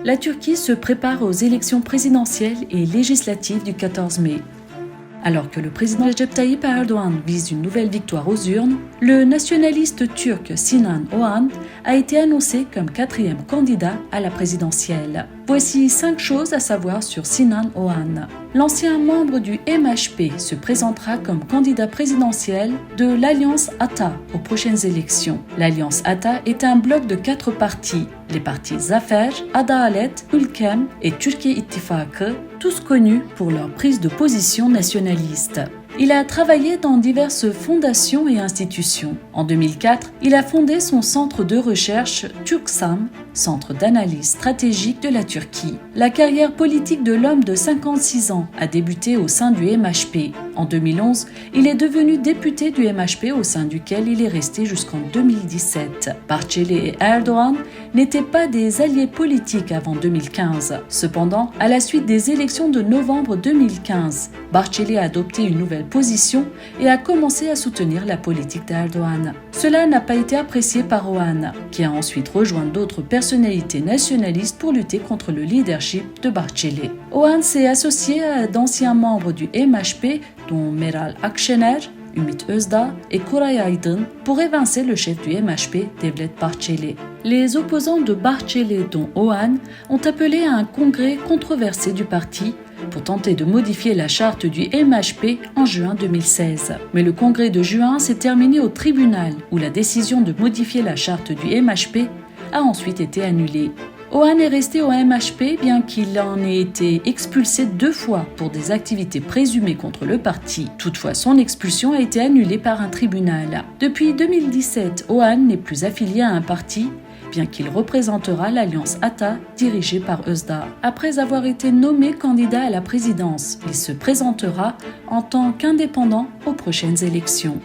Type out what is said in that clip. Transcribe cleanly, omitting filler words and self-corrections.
La Turquie se prépare aux élections présidentielles et législatives du 14 mai. Alors que le président Recep Tayyip Erdoğan vise une nouvelle victoire aux urnes, le nationaliste turc Sinan Oğan a été annoncé comme 4e candidat à la présidentielle. Voici 5 choses à savoir sur Sinan Oğan. L'ancien membre du MHP se présentera comme candidat présidentiel de l'Alliance Ata aux prochaines élections. L'Alliance Ata est un bloc de 4 partis, les partis Zafer, Adalet, Ülkem et Türkiye İttifakı, tous connus pour leur prise de position nationaliste. Il a travaillé dans diverses fondations et institutions. En 2004, il a fondé son centre de recherche Turksam, centre d'analyse stratégique de la Turquie. La carrière politique de l'homme de 56 ans a débuté au sein du MHP. En 2011, il est devenu député du MHP au sein duquel il est resté jusqu'en 2017. Bahçeli et Erdoğan n'étaient pas des alliés politiques avant 2015. Cependant, à la suite des élections de novembre 2015, Bahçeli a adopté une nouvelle position et a commencé à soutenir la politique d'Erdoğan. Cela n'a pas été apprécié par Oğan, qui a ensuite rejoint d'autres personnalités nationalistes pour lutter contre le leadership de Bahçeli. Oğan s'est associé à d'anciens membres du MHP, dont Meral Akşener, Ümit Özdağ et Koray Aydın, pour évincer le chef du MHP, Devlet Bahçeli. Les opposants de Bahçeli, dont Oğan, ont appelé à un congrès controversé du parti pour tenter de modifier la charte du MHP en juin 2016. Mais le congrès de juin s'est terminé au tribunal, où la décision de modifier la charte du MHP a ensuite été annulée. Oğan est resté au MHP bien qu'il en ait été expulsé 2 fois pour des activités présumées contre le parti. Toutefois, son expulsion a été annulée par un tribunal. Depuis 2017, Oğan n'est plus affilié à un parti, bien qu'il représentera l'Alliance Ata dirigée par Özdağ. Après avoir été nommé candidat à la présidence, il se présentera en tant qu'indépendant aux prochaines élections.